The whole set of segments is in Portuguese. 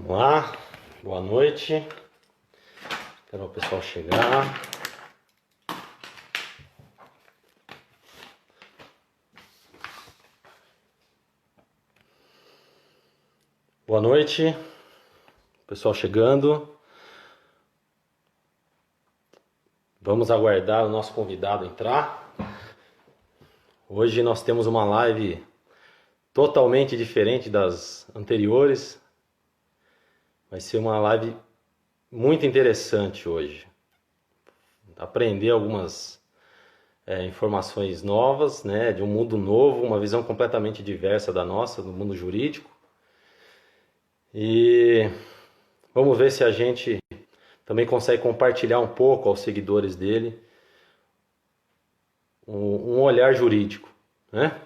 Vamos lá, boa noite. Esperar o pessoal chegar. Boa noite, pessoal chegando. Vamos aguardar o nosso convidado entrar. Hoje nós temos uma live totalmente diferente das anteriores. Vai ser uma live muito interessante hoje. Aprender algumas informações novas, né, de um mundo novo, uma visão completamente diversa da nossa, do mundo jurídico. E vamos ver se a gente também consegue compartilhar um pouco aos seguidores dele um olhar jurídico, né?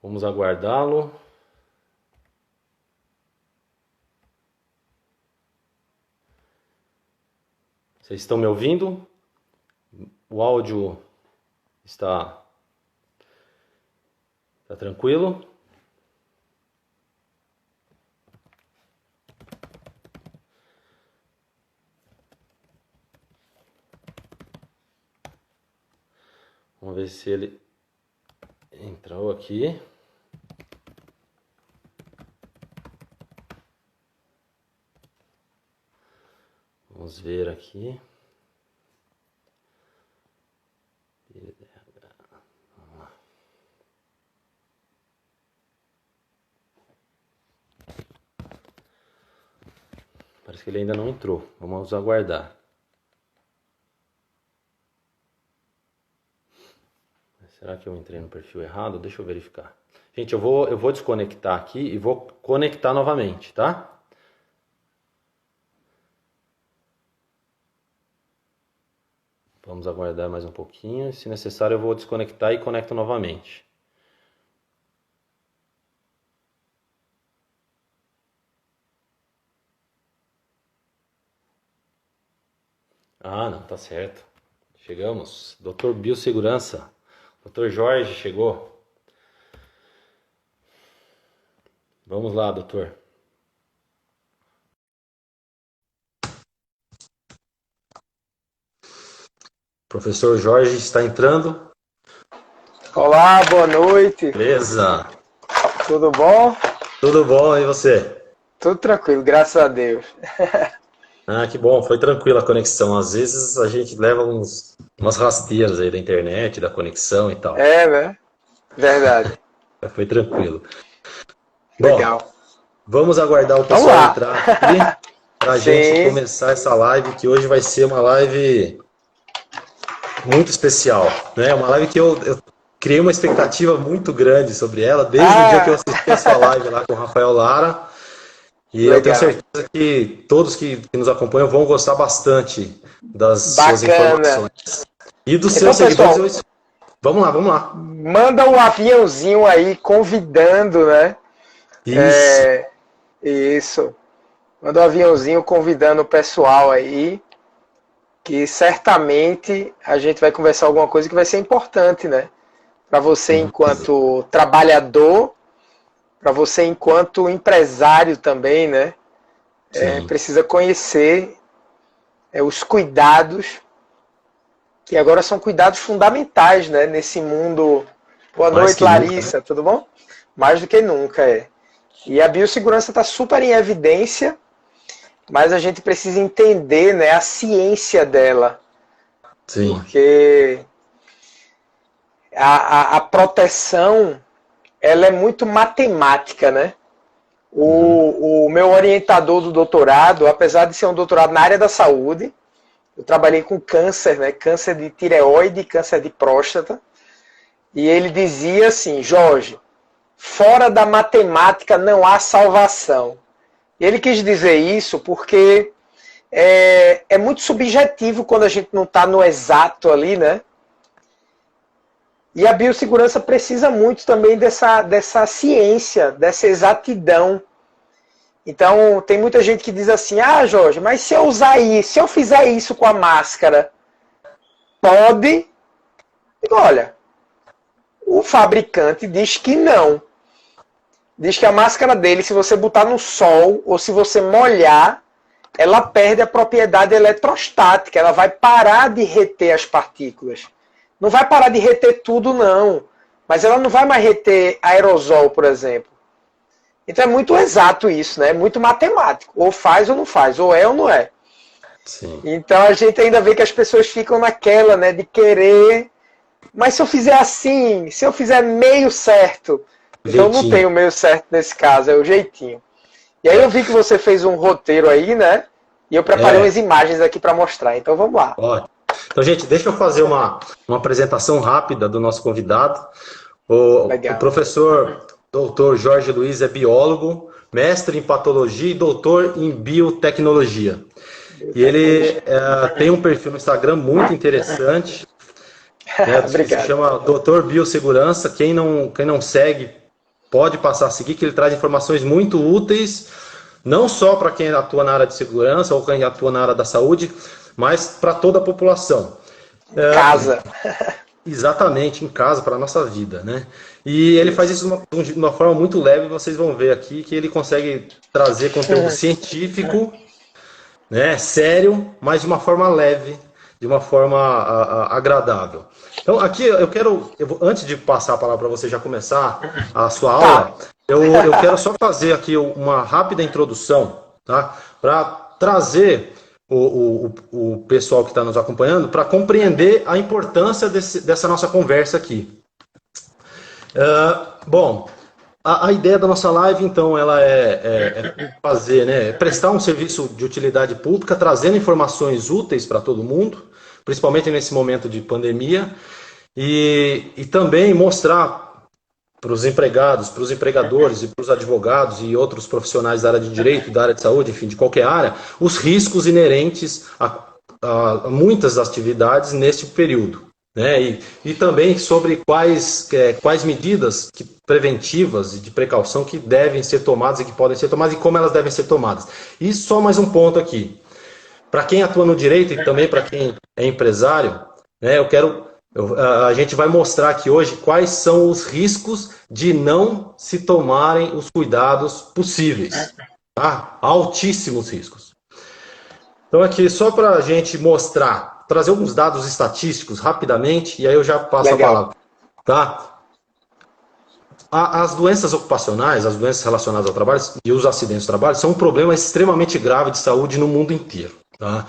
Vamos aguardá-lo. Vocês estão me ouvindo? O áudio está tranquilo? Vamos ver se ele entrou aqui. Vamos ver aqui. Vamos lá. Parece que ele ainda não entrou. Vamos aguardar. Será que eu entrei no perfil errado? Deixa eu verificar. Gente, eu vou desconectar aqui e vou conectar novamente, tá? Vamos aguardar mais um pouquinho. Se necessário, eu vou desconectar e conecto novamente. Ah, não, tá certo. Chegamos. Doutor Biossegurança. Doutor Jorge chegou. Vamos lá, doutor. Professor Jorge está entrando. Olá, boa noite. Beleza. Tudo bom? Tudo bom, e você? Tudo tranquilo, graças a Deus. Ah, que bom, foi tranquila a conexão. Às vezes a gente leva umas rasteiras aí da internet, da conexão e tal. É, né? Verdade. Foi tranquilo. Legal. Bom, vamos aguardar o Vamos pessoal lá. entrar aqui para a gente começar essa live, que hoje vai ser uma live muito especial, né? Uma live que eu criei uma expectativa muito grande sobre ela, desde o dia que eu assisti a sua live lá com o Rafael Lara. E Legal. eu tenho certeza que todos que nos acompanham vão gostar bastante das suas informações. E dos seus seguidores. Pessoal, vamos lá. Manda um aviãozinho aí convidando, né? Isso. Isso. Manda um aviãozinho convidando o pessoal aí, que certamente a gente vai conversar alguma coisa que vai ser importante, né? Para você enquanto trabalhador, para você enquanto empresário também, né? Precisa conhecer os cuidados, que agora são cuidados fundamentais, né? Nesse mundo. Boa noite, Larissa, nunca, né? Tudo bom? Mais do que nunca, é. E a biossegurança está super em evidência, mas a gente precisa entender, né, a ciência dela. Sim. Porque a proteção, ela é muito matemática, né? O meu orientador do doutorado, apesar de ser um doutorado na área da saúde, eu trabalhei com câncer, né? Câncer de tireoide, câncer de próstata. E ele dizia assim, Jorge, fora da matemática não há salvação. E ele quis dizer isso porque é muito subjetivo quando a gente não está no exato ali, né? E a biossegurança precisa muito também dessa ciência, dessa exatidão. Então, tem muita gente que diz assim, ah, Jorge, mas se eu usar isso, se eu fizer isso com a máscara, pode? Digo, olha, o fabricante diz que não. diz que a máscara dele, se você botar no sol ou se você molhar, ela perde a propriedade eletrostática, ela vai parar de reter as partículas. Não vai parar de reter tudo, não. Mas ela não vai mais reter aerosol, por exemplo. Então é muito exato isso, né? É muito matemático. Ou faz ou não faz, ou é ou não é. Sim. Então a gente ainda vê que as pessoas ficam naquela, né? De querer... Mas se eu fizer assim, se eu fizer meio certo... Então não tem o meio certo nesse caso, é o jeitinho. E aí eu vi que você fez um roteiro aí, né? E eu preparei umas imagens aqui para mostrar. Então vamos lá. Ótimo. Então, gente, deixa eu fazer uma apresentação rápida do nosso convidado. O professor Dr. Jorge Luiz é biólogo, mestre em patologia e doutor em biotecnologia. E ele tem um perfil no Instagram muito interessante, né, que se chama Doutor Biossegurança. Quem não segue, pode passar a seguir, que ele traz informações muito úteis, não só para quem atua na área de segurança ou quem atua na área da saúde, mas para toda a população. Em casa. Exatamente, em casa, para a nossa vida, né? E ele faz isso de uma forma muito leve, vocês vão ver aqui que ele consegue trazer conteúdo científico, né, sério, mas de uma forma leve, de uma forma agradável. Então, aqui antes de passar a palavra para você já começar a sua aula, eu quero só fazer aqui uma rápida introdução, tá? Para trazer o pessoal que está nos acompanhando para compreender a importância dessa nossa conversa aqui. Bom, a ideia da nossa live, então, ela é fazer, né, prestar um serviço de utilidade pública, trazendo informações úteis para todo mundo, principalmente nesse momento de pandemia, e também mostrar para os empregados, para os empregadores e para os advogados e outros profissionais da área de direito, da área de saúde, enfim, de qualquer área, os riscos inerentes a muitas atividades neste período, né? E também sobre quais medidas preventivas e de precaução que devem ser tomadas e que podem ser tomadas e como elas devem ser tomadas. E só mais um ponto aqui. Para quem atua no direito e também para quem é empresário, né, a gente vai mostrar aqui hoje quais são os riscos de não se tomarem os cuidados possíveis. Tá? Altíssimos riscos. Então aqui, só para a gente mostrar, trazer alguns dados estatísticos rapidamente, e aí eu já passo a palavra. Tá? As doenças ocupacionais, as doenças relacionadas ao trabalho e os acidentes do trabalho são um problema extremamente grave de saúde no mundo inteiro. Tá?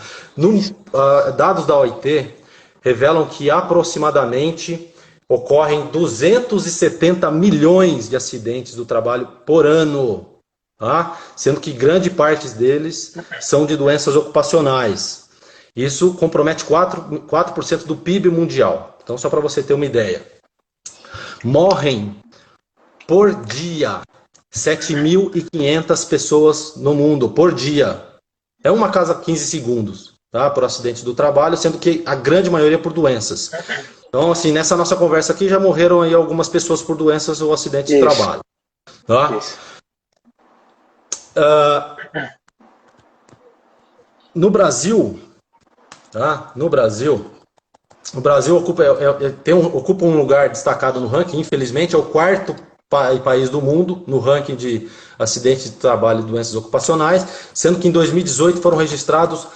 Dados da OIT revelam que aproximadamente ocorrem 270 milhões de acidentes do trabalho por ano, tá? Sendo que grande parte deles são de doenças ocupacionais. Isso compromete 4% do PIB mundial. Então, só para você ter uma ideia. Morrem por dia 7.500 pessoas no mundo, por dia. É uma cada 15 segundos. Tá, por acidente do trabalho, sendo que a grande maioria por doenças. Então, assim, nessa nossa conversa aqui já morreram aí algumas pessoas por doenças ou acidentes de trabalho. Tá? No Brasil, tá? O Brasil ocupa um lugar destacado no ranking, infelizmente, é o quarto país do mundo no ranking de acidentes de trabalho e doenças ocupacionais, sendo que em 2018 foram registrados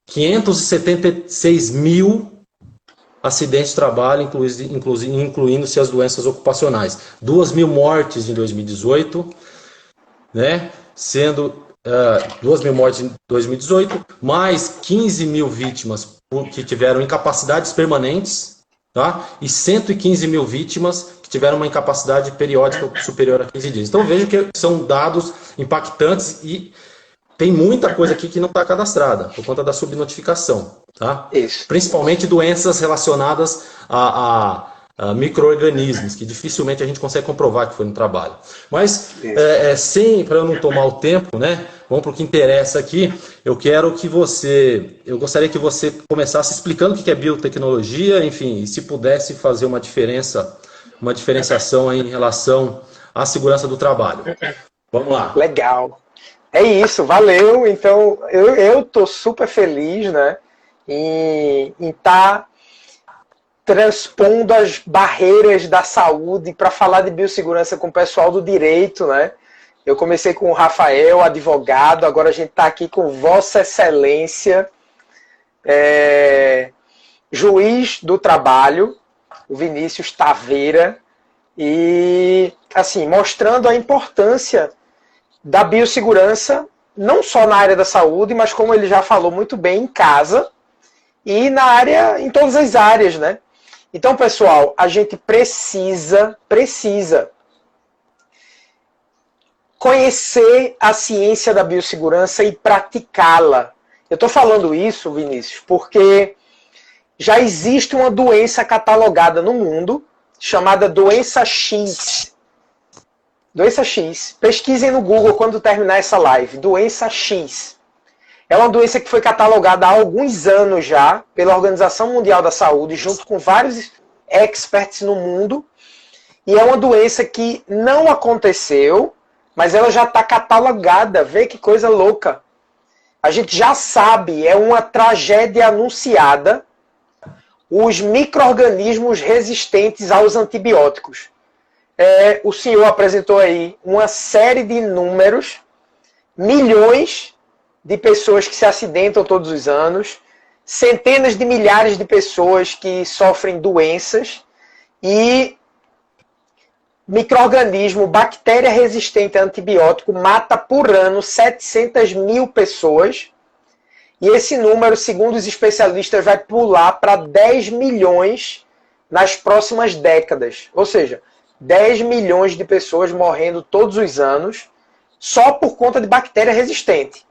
576 mil acidentes de trabalho, incluindo-se as doenças ocupacionais. 2.000 mortes em 2018, né? Sendo 2.000 mortes em 2018, mais 15 mil vítimas que tiveram incapacidades permanentes, tá? E 115 mil vítimas que tiveram uma incapacidade periódica superior a 15 dias. Então vejo que são dados impactantes e tem muita coisa aqui que não está cadastrada, por conta da subnotificação. Tá? Isso. Principalmente doenças relacionadas a micro-organismos, que dificilmente a gente consegue comprovar que foi no trabalho. Mas, para eu não tomar o tempo, né, vamos para o que interessa aqui, eu gostaria que você começasse explicando o que é biotecnologia, enfim, e se pudesse fazer uma diferenciação aí em relação à segurança do trabalho. Vamos lá. Legal. É isso, valeu. Então, eu estou super feliz, né, em estar transpondo as barreiras da saúde para falar de biossegurança com o pessoal do direito, né? Eu comecei com o Rafael, advogado, agora a gente está aqui com Vossa Excelência, juiz do trabalho, o Vinícius Taveira, e assim, mostrando a importância da biossegurança, não só na área da saúde, mas como ele já falou muito bem, em casa e na área, em todas as áreas, né? Então, pessoal, a gente precisa conhecer a ciência da biossegurança e praticá-la. Eu estou falando isso, Vinícius, porque já existe uma doença catalogada no mundo chamada doença X. Doença X. Pesquisem no Google quando terminar essa live. Doença X. É uma doença que foi catalogada há alguns anos já pela Organização Mundial da Saúde, junto com vários experts no mundo. E é uma doença que não aconteceu, mas ela já está catalogada. Vê que coisa louca. A gente já sabe, é uma tragédia anunciada, os micro-organismos resistentes aos antibióticos. O senhor apresentou aí uma série de números, milhões de pessoas que se acidentam todos os anos, centenas de milhares de pessoas que sofrem doenças e micro-organismo, bactéria resistente a antibiótico, mata por ano 700 mil pessoas. E esse número, segundo os especialistas, vai pular para 10 milhões nas próximas décadas. Ou seja, 10 milhões de pessoas morrendo todos os anos só por conta de bactéria resistente.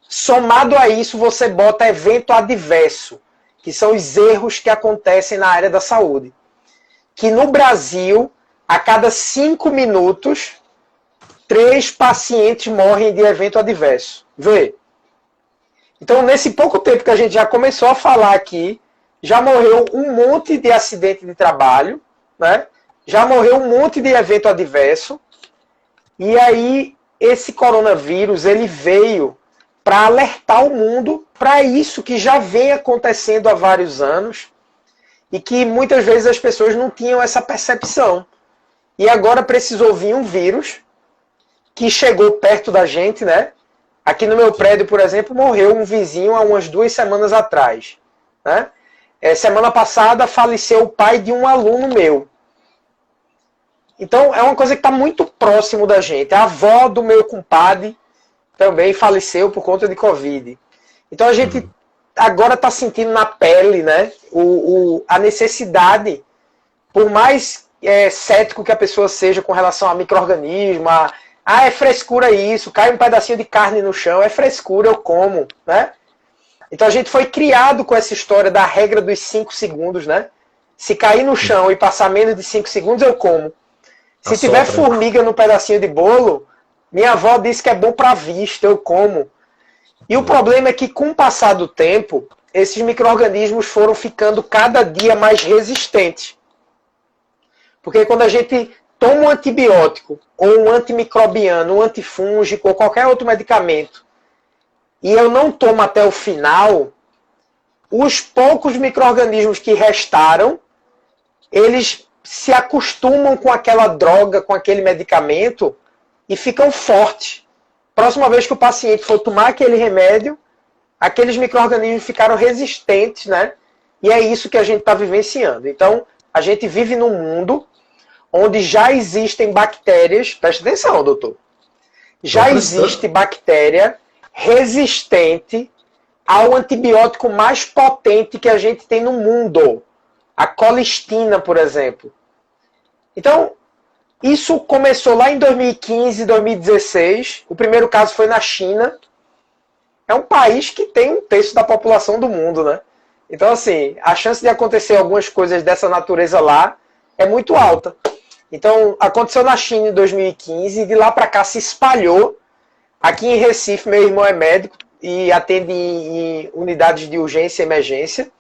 Somado a isso, você bota evento adverso, que são os erros que acontecem na área da saúde. Que no Brasil, a cada 5 minutos, 3 pacientes morrem de evento adverso. Vê. Então, nesse pouco tempo que a gente já começou a falar aqui, já morreu um monte de acidente de trabalho, né? Já morreu um monte de evento adverso. E aí, esse coronavírus, ele veio para alertar o mundo para isso que já vem acontecendo há vários anos e que muitas vezes as pessoas não tinham essa percepção. E agora precisou vir um vírus que chegou perto da gente, né? Aqui no meu prédio, por exemplo, morreu um vizinho há umas 2 semanas atrás, né? Semana passada faleceu o pai de um aluno meu. Então é uma coisa que está muito próximo da gente. A avó do meu compadre também faleceu por conta de Covid. Então a gente agora está sentindo na pele, né, a necessidade, por mais cético que a pessoa seja com relação a micro-organismo, é frescura isso, cai um pedacinho de carne no chão, é frescura, eu como, né? Então a gente foi criado com essa história da regra dos 5 segundos, né? Se cair no chão e passar menos de 5 segundos, eu como. Se tiver formiga no pedacinho de bolo, minha avó disse que é bom para a vista, eu como. E o problema é que com o passar do tempo, esses micro-organismos foram ficando cada dia mais resistentes. Porque quando a gente toma um antibiótico, ou um antimicrobiano, um antifúngico, ou qualquer outro medicamento, e eu não tomo até o final, os poucos micro-organismos que restaram, eles se acostumam com aquela droga, com aquele medicamento, e ficam fortes. Próxima vez que o paciente for tomar aquele remédio, aqueles micro-organismos ficaram resistentes, né? E é isso que a gente está vivenciando. Então, a gente vive num mundo onde já existem bactérias, presta atenção, doutor, já existe bactéria resistente ao antibiótico mais potente que a gente tem no mundo, a colistina, por exemplo. Então, isso começou lá em 2015, 2016, o primeiro caso foi na China, é um país que tem 1/3 da população do mundo, né? Então, assim, a chance de acontecer algumas coisas dessa natureza lá é muito alta. Então, aconteceu na China em 2015 e de lá para cá se espalhou. Aqui em Recife, meu irmão é médico e atende em unidades de urgência e emergência.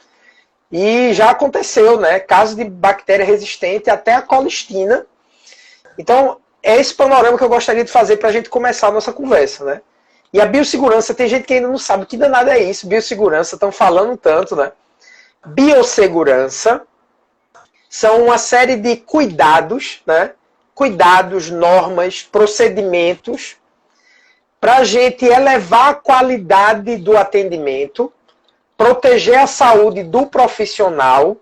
E já aconteceu, né? Caso de bactéria resistente até a colistina. Então, é esse panorama que eu gostaria de fazer para a gente começar a nossa conversa, né? E a biossegurança, tem gente que ainda não sabe o que danado é isso. Biossegurança, estão falando tanto, né? Biossegurança são uma série de cuidados, né, cuidados, normas, procedimentos para a gente elevar a qualidade do atendimento, proteger a saúde do profissional,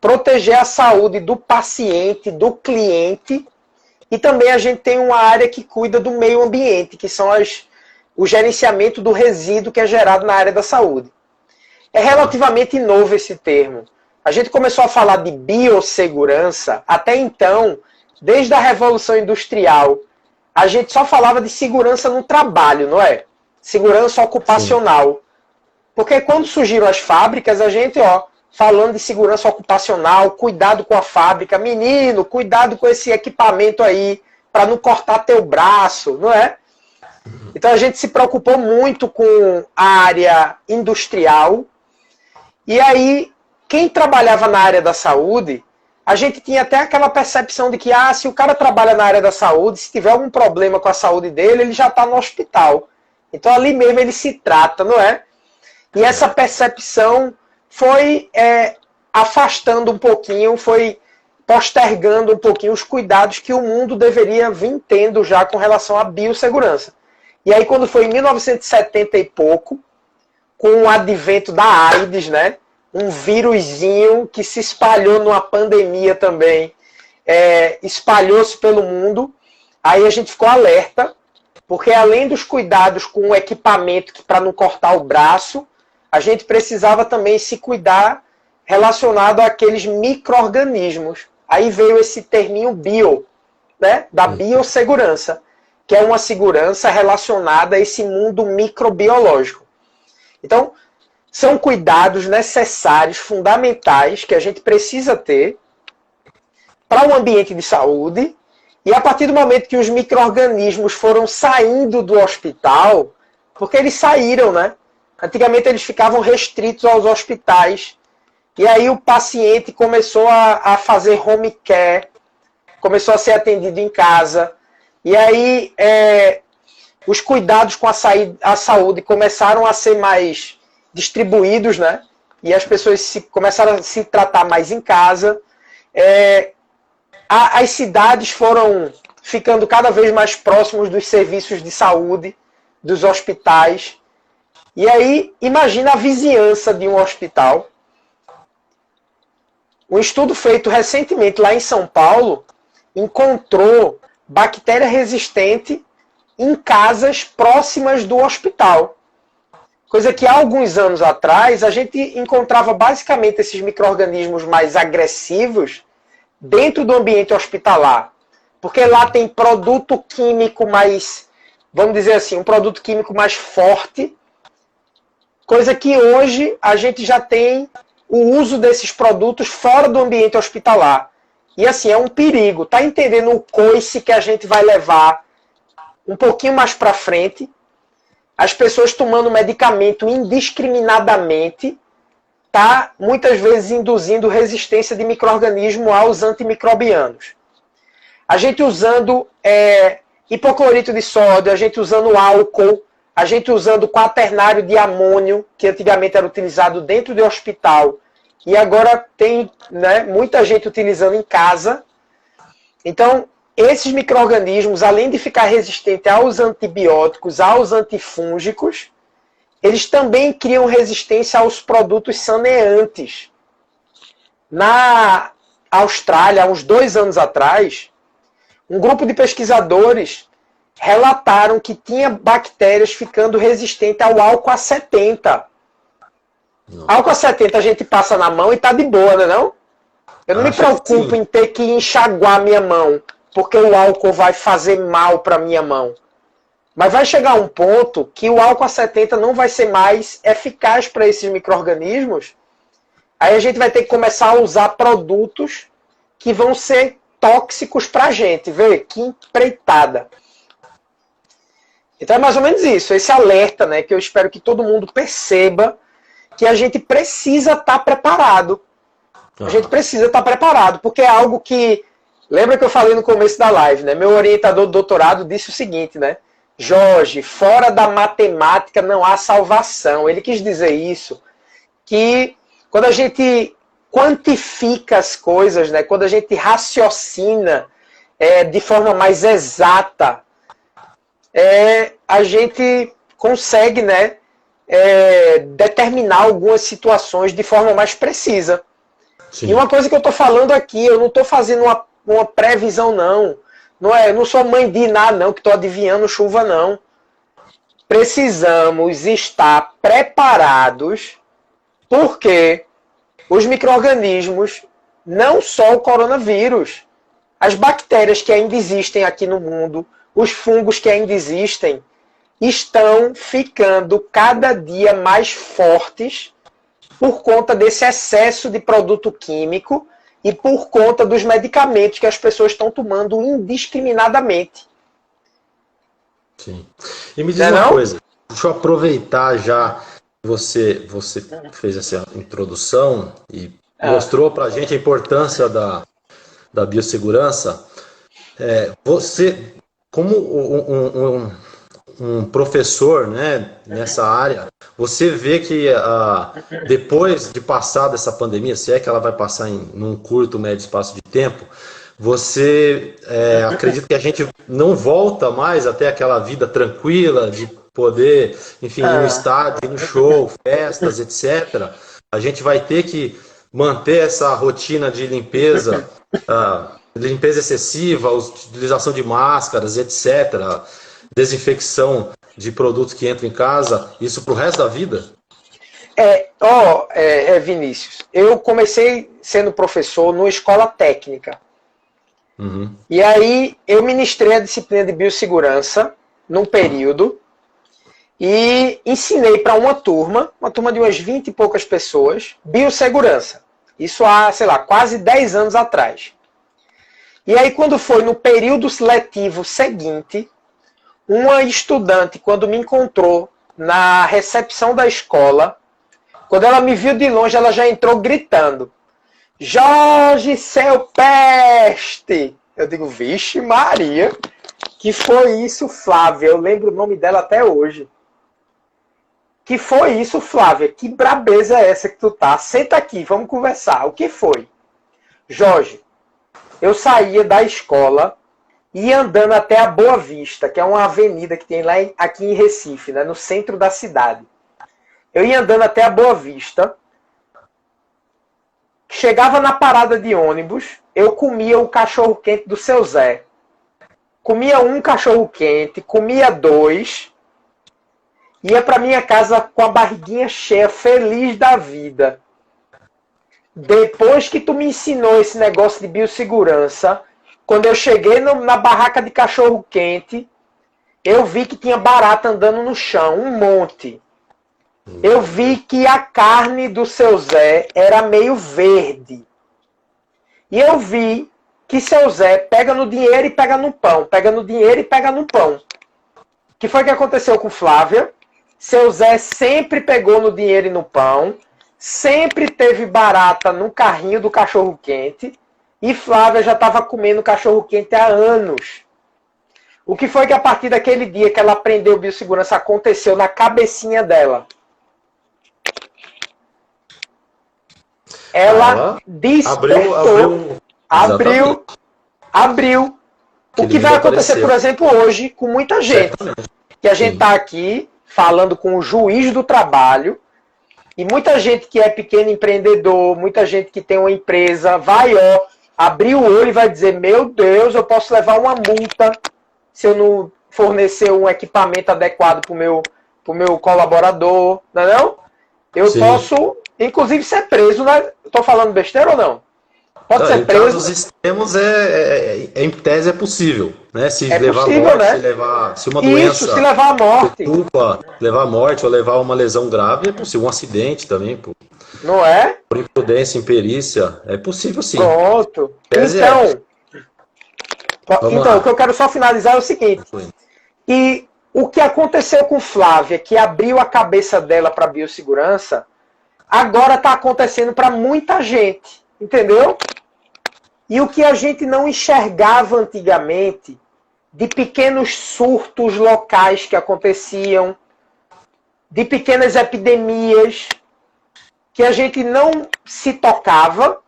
proteger a saúde do paciente, do cliente, e também a gente tem uma área que cuida do meio ambiente, que são o gerenciamento do resíduo que é gerado na área da saúde. É relativamente novo esse termo. A gente começou a falar de biossegurança, até então, desde a Revolução Industrial, a gente só falava de segurança no trabalho, não é? Segurança ocupacional. Sim. Porque quando surgiram as fábricas, a gente, falando de segurança ocupacional, cuidado com a fábrica, menino, cuidado com esse equipamento aí, para não cortar teu braço, não é? Então a gente se preocupou muito com a área industrial, e aí, quem trabalhava na área da saúde, a gente tinha até aquela percepção de que, se o cara trabalha na área da saúde, se tiver algum problema com a saúde dele, ele já está no hospital. Então ali mesmo ele se trata, não é? E essa percepção foi afastando um pouquinho, foi postergando um pouquinho os cuidados que o mundo deveria vir tendo já com relação à biossegurança. E aí quando foi em 1970 e pouco, com o advento da AIDS, né? Um vírusinho que se espalhou numa pandemia também, espalhou-se pelo mundo, aí a gente ficou alerta, porque além dos cuidados com o equipamento para não cortar o braço, a gente precisava também se cuidar relacionado àqueles micro-organismos. Aí veio esse terminho bio, né? Da biossegurança, que é uma segurança relacionada a esse mundo microbiológico. Então, são cuidados necessários, fundamentais, que a gente precisa ter para um ambiente de saúde. E a partir do momento que os micro-organismos foram saindo do hospital, porque eles saíram, né? Antigamente eles ficavam restritos aos hospitais. E aí o paciente começou a fazer home care, começou a ser atendido em casa. E aí os cuidados com a saúde começaram a ser mais distribuídos, né? E as pessoas começaram a se tratar mais em casa. As cidades foram ficando cada vez mais próximos dos serviços de saúde, dos hospitais. E aí, imagina a vizinhança de um hospital. Um estudo feito recentemente lá em São Paulo encontrou bactéria resistente em casas próximas do hospital. Coisa que há alguns anos atrás a gente encontrava basicamente esses micro-organismos mais agressivos dentro do ambiente hospitalar. Porque lá tem produto químico mais, vamos dizer assim, um produto químico mais forte. Coisa que hoje a gente já tem o uso desses produtos fora do ambiente hospitalar. E assim, é um perigo. Tá entendendo o coice que a gente vai levar um pouquinho mais para frente? As pessoas tomando medicamento indiscriminadamente, tá muitas vezes induzindo resistência de micro-organismo aos antimicrobianos. A gente usando hipoclorito de sódio, a gente usando álcool, a gente usando quaternário de amônio, que antigamente era utilizado dentro do hospital, e agora tem, né, muita gente utilizando em casa. Então, esses micro-organismos, além de ficar resistentes aos antibióticos, aos antifúngicos, eles também criam resistência aos produtos saneantes. Na Austrália, há uns 2 anos atrás, um grupo de pesquisadores relataram que tinha bactérias ficando resistentes ao álcool A70. Álcool A70 a gente passa na mão e tá de boa, né não? Eu não me preocupo em ter que enxaguar minha mão, porque o álcool vai fazer mal para minha mão. Mas vai chegar um ponto que o álcool A70 não vai ser mais eficaz para esses micro-organismos. Aí a gente vai ter que começar a usar produtos que vão ser tóxicos para a gente. Vê que empreitada. Então é mais ou menos isso, esse alerta, né, que eu espero que todo mundo perceba que a gente precisa estar preparado. A gente precisa estar preparado, porque é algo que... Lembra que eu falei no começo da live, né? Meu orientador do doutorado disse o seguinte, né? Jorge, fora da matemática não há salvação. Ele quis dizer isso, que quando a gente quantifica as coisas, né? Quando a gente raciocina de forma mais exata, a gente consegue, né, determinar algumas situações de forma mais precisa. Sim. E uma coisa que eu estou falando aqui, eu não estou fazendo uma previsão, não. Eu não sou mãe de Iná, não, que estou adivinhando chuva, não. Precisamos estar preparados, porque os micro-organismos, não só o coronavírus, as bactérias que ainda existem aqui no mundo, os fungos que ainda existem, estão ficando cada dia mais fortes por conta desse excesso de produto químico e por conta dos medicamentos que as pessoas estão tomando indiscriminadamente. Sim. E me diz uma coisa, deixa eu aproveitar já que você fez essa introdução e mostrou pra gente a importância da biossegurança. Você, como um professor, né, nessa área, você vê que depois de passar dessa pandemia, se é que ela vai passar num curto, médio espaço de tempo, você acredita que a gente não volta mais até aquela vida tranquila de poder, enfim, ir no estádio, ir no show, festas, etc. A gente vai ter que manter essa rotina de limpeza, limpeza excessiva, utilização de máscaras, etc., desinfecção de produtos que entram em casa, isso pro resto da vida? Vinícius, eu comecei sendo professor numa escola técnica. Uhum. E aí eu ministrei a disciplina de biossegurança num período e ensinei para uma turma de umas 20 e poucas pessoas, biossegurança. Isso há, sei lá, quase 10 anos atrás. E aí quando foi no período letivo seguinte, uma estudante, quando me encontrou na recepção da escola, quando ela me viu de longe, ela já entrou gritando: Jorge, seu peste! Eu digo, vixe Maria, que foi isso, Flávia? Eu lembro o nome dela até hoje. Que foi isso, Flávia? Que brabeza é essa que tu tá? Senta aqui, vamos conversar. O que foi? Jorge, eu saía da escola e ia andando até a Boa Vista, que é uma avenida que tem lá aqui em Recife, né, no centro da cidade. Eu ia andando até a Boa Vista, chegava na parada de ônibus, eu comia o cachorro-quente do seu Zé. Comia um cachorro-quente, comia 2, ia para minha casa com a barriguinha cheia, feliz da vida. Depois que tu me ensinou esse negócio de biossegurança, quando eu cheguei na barraca de cachorro-quente, eu vi que tinha barata andando no chão, um monte. Eu vi que a carne do seu Zé era meio verde. E eu vi que seu Zé pega no dinheiro e pega no pão. Pega no dinheiro e pega no pão. O que foi que aconteceu com Flávia? Seu Zé sempre pegou no dinheiro e no pão. Sempre teve barata no carrinho do cachorro-quente. E Flávia já estava comendo cachorro-quente há anos. O que foi que a partir daquele dia que ela aprendeu biossegurança aconteceu na cabecinha dela? Ela despertou, abriu. O que vai acontecer, por exemplo, hoje com muita gente. Que a gente está aqui falando com o juiz do trabalho e muita gente que é pequeno empreendedor, muita gente que tem uma empresa, vai abrir o olho e vai dizer, meu Deus, eu posso levar uma multa se eu não fornecer um equipamento adequado para o meu colaborador, não é não? Eu posso, inclusive, ser preso. Estou falando besteira ou não? Pode ser preso. Casos extremos, em tese, é possível. Né? Se levar possível, a morte, né? se uma doença... Isso, se levar a morte. Levar a morte ou levar uma lesão grave, é possível. Um acidente também, não é? Por imprudência, imperícia, é possível sim. Pronto. Então, o que eu quero só finalizar é o seguinte. E o que aconteceu com Flávia, que abriu a cabeça dela para a biossegurança, agora está acontecendo para muita gente. Entendeu? E o que a gente não enxergava antigamente, de pequenos surtos locais que aconteciam, de pequenas epidemias, que a gente não se tocava,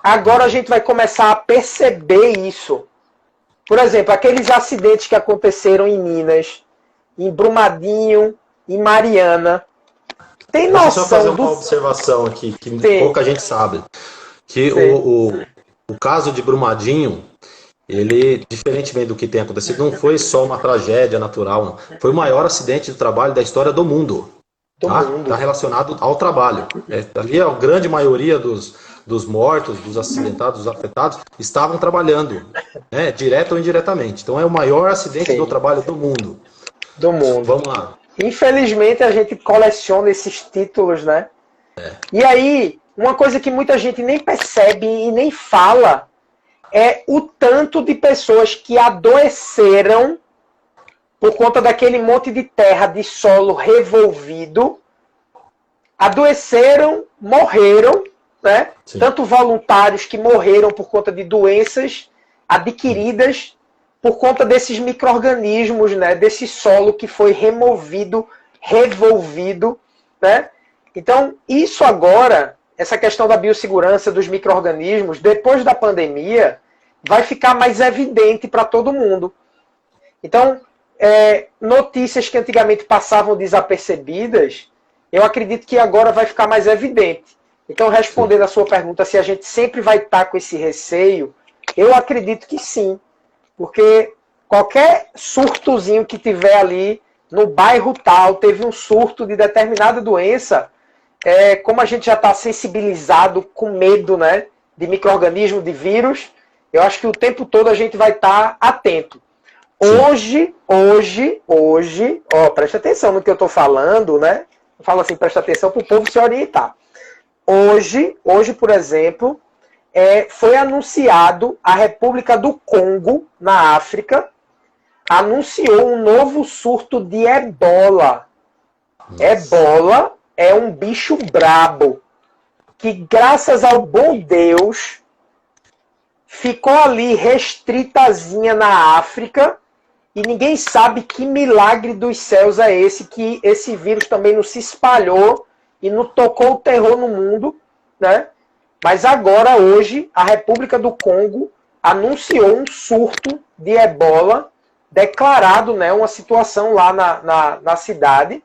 agora a gente vai começar a perceber isso. Por exemplo, aqueles acidentes que aconteceram em Minas, em Brumadinho, em Mariana. Tem Deixa eu só fazer noção uma do... observação aqui, que Tem, pouca gente sabe. Que tem. o caso de Brumadinho, ele, diferentemente do que tem acontecido, não foi só uma tragédia natural, não. Foi o maior acidente de trabalho da história do mundo. Do Tá? mundo. Tá relacionado ao trabalho. Ali a grande maioria dos mortos, dos acidentados, dos afetados, estavam trabalhando, né? Direto ou indiretamente. Então é o maior acidente Sim, do trabalho do mundo. do mundo. Vamos lá. Infelizmente a gente coleciona esses títulos, né? E aí, uma coisa que muita gente nem percebe e nem fala é o tanto de pessoas que adoeceram por conta daquele monte de terra, de solo revolvido, adoeceram, morreram, né? Sim. Tanto voluntários que morreram por conta de doenças adquiridas por conta desses micro-organismos, né? Desse solo que foi removido, revolvido, né? Então, isso agora, essa questão da biossegurança dos micro-organismos, depois da pandemia, vai ficar mais evidente para todo mundo. Então, notícias que antigamente passavam desapercebidas, eu acredito que agora vai ficar mais evidente. Então, respondendo a sua pergunta, se a gente sempre vai estar com esse receio, eu acredito que sim. Porque qualquer surtozinho que tiver ali no bairro tal, teve um surto de determinada doença, como a gente já está sensibilizado com medo, né, de micro-organismo, de vírus, eu acho que o tempo todo a gente vai estar atento. Hoje, ó, presta atenção no que eu estou falando, né? Eu falo assim, presta atenção para o povo se orientar. Hoje, por exemplo, foi anunciado a República do Congo, na África, anunciou um novo surto de ebola. Ebola é um bicho brabo, que graças ao bom Deus, ficou ali restritazinha na África, e ninguém sabe que milagre dos céus é esse, que esse vírus também não se espalhou e não tocou o terror no mundo, né? Mas agora, hoje, a República do Congo anunciou um surto de ebola, declarado, né, uma situação lá na cidade.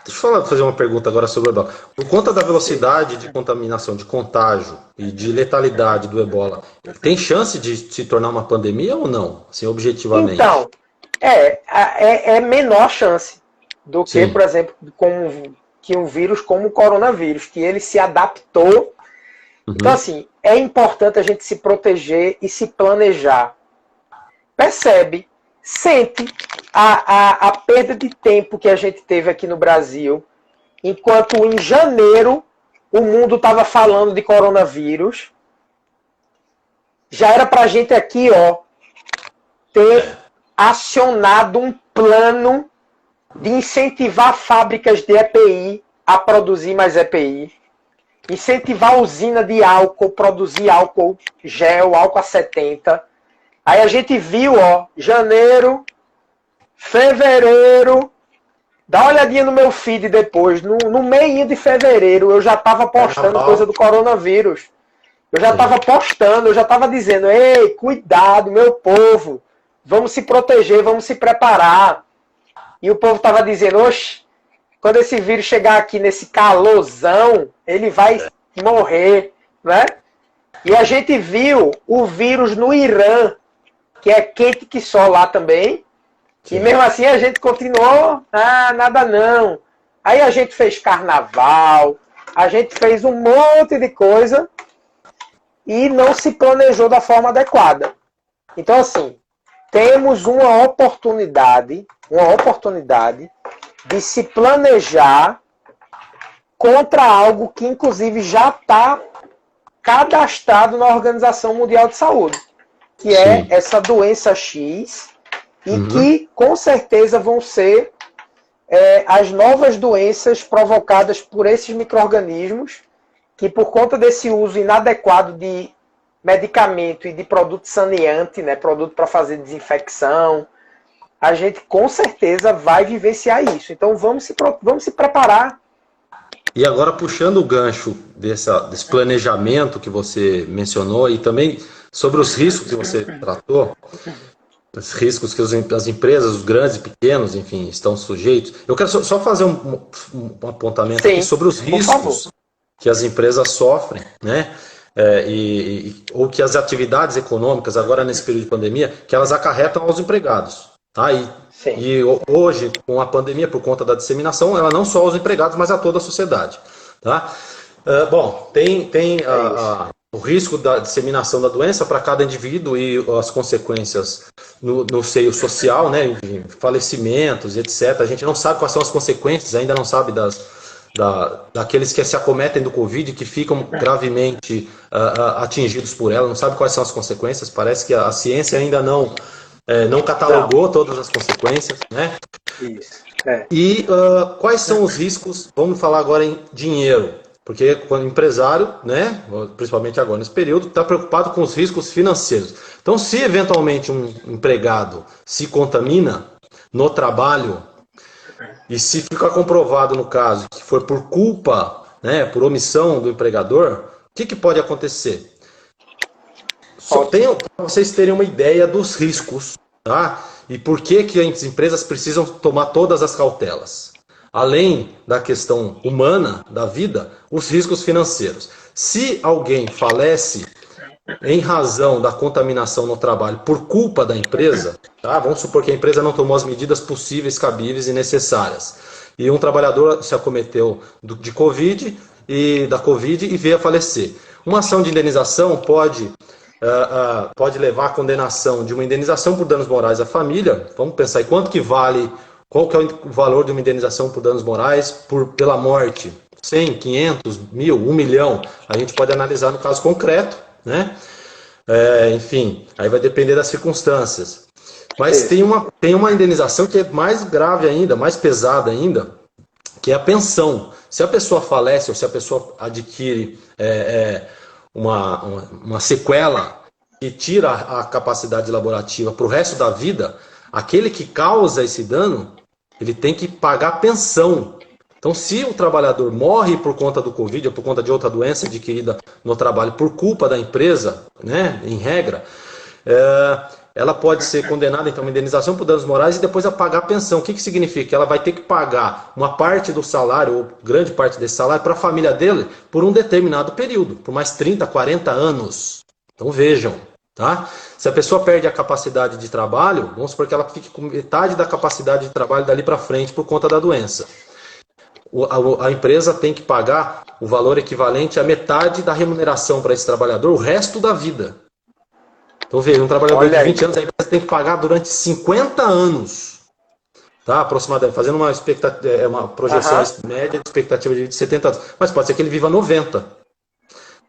Deixa eu fazer uma pergunta agora sobre o ebola. Por conta da velocidade de contaminação, de contágio e de letalidade do ebola, tem chance de se tornar uma pandemia ou não? Assim, objetivamente. Então, é menor chance do que, Sim. por exemplo, que um vírus como o coronavírus, que ele se adaptou. Então, assim, é importante a gente se proteger e se planejar. Percebe, sente a perda de tempo que a gente teve aqui no Brasil, enquanto em janeiro o mundo estava falando de coronavírus. Já era para a gente aqui, ó, ter acionado um plano de incentivar fábricas de EPI a produzir mais EPI, incentivar a usina de álcool, produzir álcool gel, álcool a 70. Aí a gente viu, ó, janeiro, fevereiro, dá uma olhadinha no meu feed depois, no meio de fevereiro eu já estava postando coisa do coronavírus. Eu já estava postando, eu já estava dizendo, ei, cuidado, meu povo, vamos se proteger, vamos se preparar. E o povo estava dizendo, oxe, quando esse vírus chegar aqui nesse calorzão, ele vai morrer, né? E a gente viu o vírus no Irã, que é quente que só lá também. Sim. E mesmo assim a gente continuou, nada não. Aí a gente fez carnaval, a gente fez um monte de coisa e não se planejou da forma adequada. Então, assim, temos uma oportunidade de se planejar contra algo que, inclusive, já está cadastrado na Organização Mundial de Saúde, que é essa doença X, e que, com certeza, vão ser as novas doenças provocadas por esses micro-organismos, que, por conta desse uso inadequado de medicamento e de produto saneante, né, produto para fazer desinfecção, a gente, com certeza, vai vivenciar isso. Então, vamos se preparar. E agora, puxando o gancho desse planejamento que você mencionou e também sobre os riscos que você tratou, os riscos que as empresas, os grandes e pequenos, enfim, estão sujeitos. Eu quero só fazer um apontamento Sim, aqui sobre os riscos que as empresas sofrem, né? Ou que as atividades econômicas, agora nesse período de pandemia, que elas acarretam aos empregados. Tá? E hoje, com a pandemia, por conta da disseminação, ela não só aos empregados, mas a toda a sociedade. Tá? Bom, tem o risco da disseminação da doença para cada indivíduo e as consequências no seio social, né, falecimentos, etc. A gente não sabe quais são as consequências, ainda não sabe daqueles que se acometem do Covid, que ficam gravemente atingidos por ela, não sabe quais são as consequências. Parece que a ciência ainda não catalogou todas as consequências, né? Isso. E quais são os riscos? Vamos falar agora em dinheiro. Porque quando o empresário, né, principalmente agora nesse período, está preocupado com os riscos financeiros. Então, se eventualmente um empregado se contamina no trabalho, e se ficar comprovado no caso que foi por culpa, né, por omissão do empregador, o que pode acontecer? Só para vocês terem uma ideia dos riscos, tá? E por que as empresas precisam tomar todas as cautelas. Além da questão humana da vida, os riscos financeiros. Se alguém falece em razão da contaminação no trabalho por culpa da empresa, tá? Vamos supor que a empresa não tomou as medidas possíveis, cabíveis e necessárias. E um trabalhador se acometeu da Covid e veio a falecer. Uma ação de indenização pode levar à condenação de uma indenização por danos morais à família. Vamos pensar em quanto que vale. Qual que é o valor de uma indenização por danos morais pela morte? 100, 500, 1.000, 1 milhão? A gente pode analisar no caso concreto, né? Enfim, aí vai depender das circunstâncias. Mas tem uma indenização que é mais grave ainda, mais pesada ainda, que é a pensão. Se a pessoa falece ou se a pessoa adquire uma sequela que tira a capacidade laborativa para o resto da vida, aquele que causa esse dano, ele tem que pagar pensão. Então, se o trabalhador morre por conta do Covid ou por conta de outra doença adquirida no trabalho por culpa da empresa, né, em regra, ela pode ser condenada então a uma indenização por danos morais e depois a pagar pensão. O que significa? Ela vai ter que pagar uma parte do salário, ou grande parte desse salário, para a família dele por um determinado período, por mais 30, 40 anos. Então, vejam. Tá? Se a pessoa perde a capacidade de trabalho, vamos supor que ela fique com metade da capacidade de trabalho dali para frente por conta da doença. A empresa tem que pagar o valor equivalente à metade da remuneração para esse trabalhador o resto da vida. Então, veja, um trabalhador de 20 anos, a empresa tem que pagar durante 50 anos. Tá? Aproximadamente, fazendo uma projeção média de expectativa de 70 anos. Mas pode ser que ele viva 90.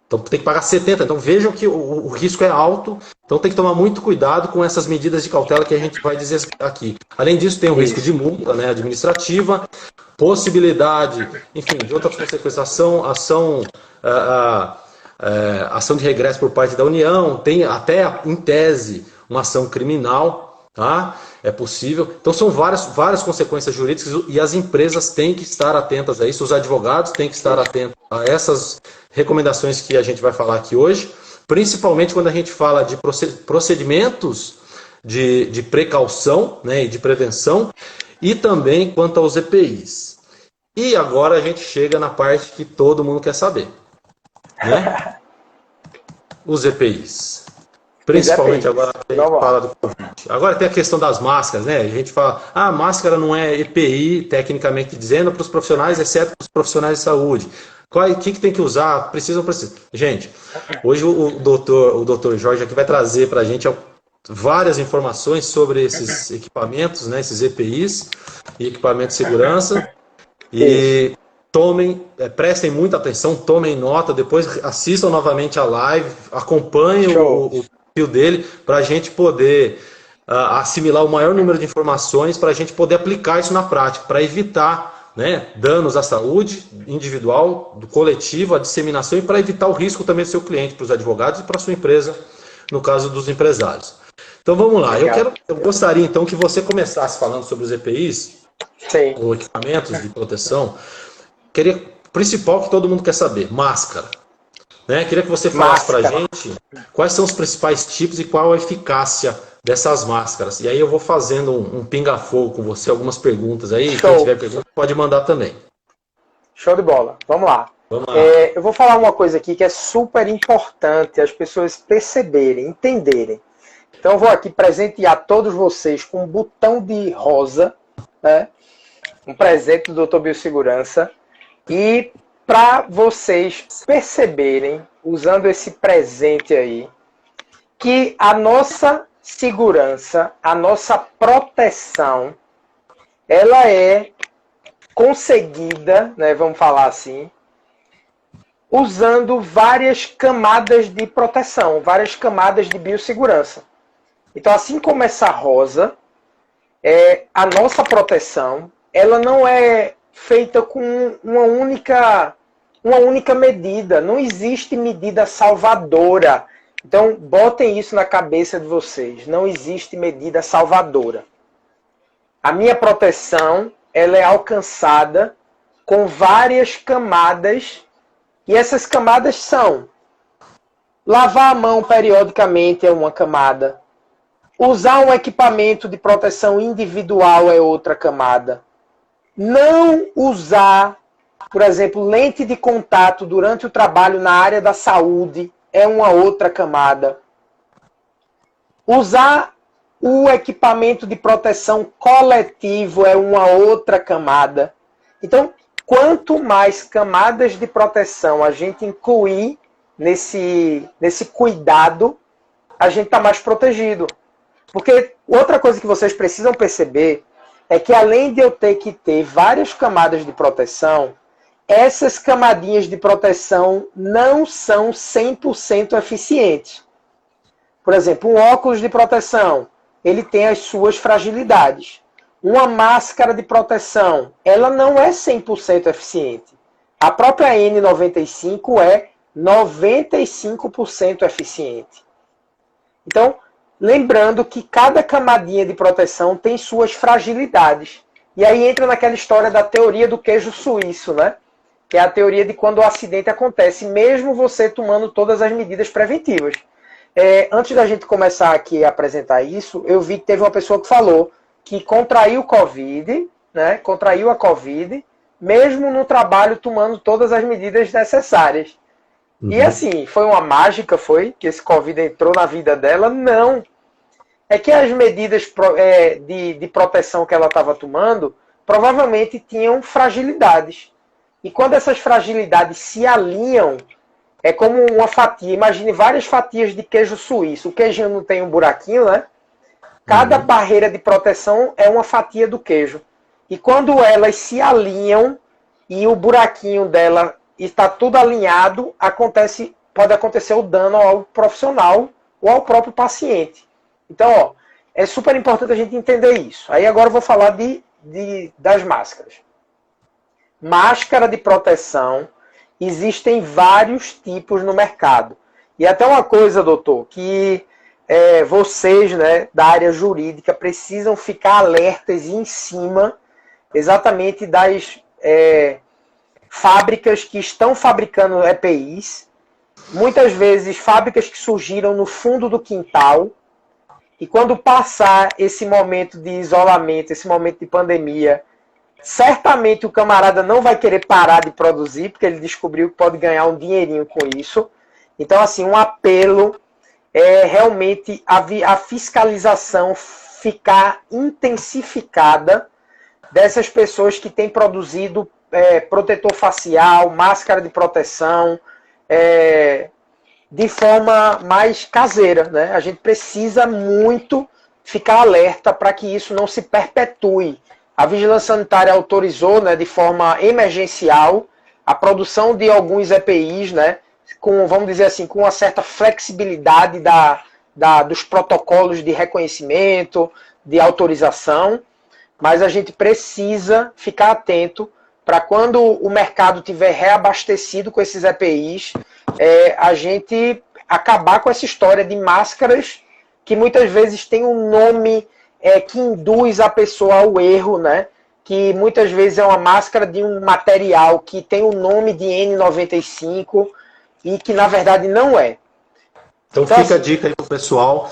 Então tem que pagar 70. Então vejam que o risco é alto. Então tem que tomar muito cuidado com essas medidas de cautela que a gente vai dizer aqui. Além disso, tem o risco de multa, né, administrativa, possibilidade, enfim, de outras consequências, ação de regresso por parte da União, tem até, em tese, uma ação criminal, tá? É possível. Então são várias consequências jurídicas e as empresas têm que estar atentas a isso, os advogados têm que estar atentos a essas recomendações que a gente vai falar aqui hoje, principalmente quando a gente fala de procedimentos de precaução, né, e de prevenção, e também quanto aos EPIs. E agora a gente chega na parte que todo mundo quer saber, né? Os EPIs. Principalmente agora a gente fala do Covid. Agora tem a questão das máscaras, né? A gente fala, máscara não é EPI, tecnicamente dizendo, para os profissionais, exceto para os profissionais de saúde. O que tem que usar? Precisa. Gente, hoje o doutor Jorge aqui vai trazer para a gente várias informações sobre esses equipamentos, né? Esses EPIs e equipamentos de segurança. E prestem muita atenção, tomem nota, depois assistam novamente a live, acompanhem o dele para a gente poder assimilar o maior número de informações, para a gente poder aplicar isso na prática, para evitar, né, danos à saúde individual, do coletivo, a disseminação, e para evitar o risco também do seu cliente, para os advogados e para a sua empresa, no caso dos empresários. Então vamos lá, eu gostaria então que você começasse falando sobre os EPIs, ou equipamentos de proteção. O principal que todo mundo quer saber, máscara. Né? Queria que você falasse para a gente quais são os principais tipos e qual a eficácia dessas máscaras. E aí eu vou fazendo um pinga-fogo com você, algumas perguntas aí. Show. Quem tiver pergunta pode mandar também. Show de bola. Vamos lá. Vamos lá. Eu vou falar uma coisa aqui que é super importante as pessoas perceberem, entenderem. Então eu vou aqui presentear todos vocês com um botão de rosa, né? Um presente do Dr. Biossegurança. E para vocês perceberem, usando esse presente aí, que a nossa segurança, a nossa proteção, ela é conseguida, né, vamos falar assim, usando várias camadas de proteção, várias camadas de biossegurança. Então, assim como essa rosa, a nossa proteção, ela não é feita com uma única medida. Não existe medida salvadora. Então, botem isso na cabeça de vocês. Não existe medida salvadora. A minha proteção, ela é alcançada com várias camadas. E essas camadas são: lavar a mão periodicamente é uma camada. Usar um equipamento de proteção individual é outra camada. Não usar, por exemplo, lente de contato durante o trabalho na área da saúde é uma outra camada. Usar o equipamento de proteção coletivo é uma outra camada. Então, quanto mais camadas de proteção a gente incluir nesse cuidado, a gente está mais protegido. Porque outra coisa que vocês precisam perceber é que além de eu ter que ter várias camadas de proteção, essas camadinhas de proteção não são 100% eficientes. Por exemplo, um óculos de proteção, ele tem as suas fragilidades. Uma máscara de proteção, ela não é 100% eficiente. A própria N95 é 95% eficiente. Então, lembrando que cada camadinha de proteção tem suas fragilidades. E aí entra naquela história da teoria do queijo suíço, né? Que é a teoria de quando o acidente acontece, mesmo você tomando todas as medidas preventivas. Antes da gente começar aqui a apresentar isso, eu vi que teve uma pessoa que falou que contraiu Covid, né? Contraiu a Covid, mesmo no trabalho tomando todas as medidas necessárias. Uhum. E assim, foi uma mágica, foi? Que esse Covid entrou na vida dela? Não. É que as medidas de proteção que ela estava tomando provavelmente tinham fragilidades. E quando essas fragilidades se alinham, é como uma fatia. Imagine várias fatias de queijo suíço. O queijinho não tem um buraquinho, né? Cada barreira de proteção é uma fatia do queijo. E quando elas se alinham e o buraquinho dela está tudo alinhado, pode acontecer o dano ao profissional ou ao próprio paciente. Então, ó, é super importante a gente entender isso. Aí agora eu vou falar das máscaras. Máscara de proteção, existem vários tipos no mercado. E até uma coisa, doutor, que vocês, né, da área jurídica precisam ficar alertas e em cima exatamente das fábricas que estão fabricando EPIs, muitas vezes fábricas que surgiram no fundo do quintal, e quando passar esse momento de isolamento, esse momento de pandemia, certamente o camarada não vai querer parar de produzir, porque ele descobriu que pode ganhar um dinheirinho com isso. Então, assim, um apelo é realmente a fiscalização ficar intensificada dessas pessoas que têm produzido protetor facial, máscara de proteção, de forma mais caseira, né? A gente precisa muito ficar alerta para que isso não se perpetue. A Vigilância Sanitária autorizou, né, de forma emergencial a produção de alguns EPIs, né, vamos dizer assim, com uma certa flexibilidade dos protocolos de reconhecimento, de autorização, mas a gente precisa ficar atento para quando o mercado tiver reabastecido com esses EPIs, a gente acabar com essa história de máscaras que muitas vezes tem um nome que induz a pessoa ao erro, né? Que muitas vezes é uma máscara de um material que tem o nome de N95 e que na verdade não é. Então fica a dica aí pro pessoal.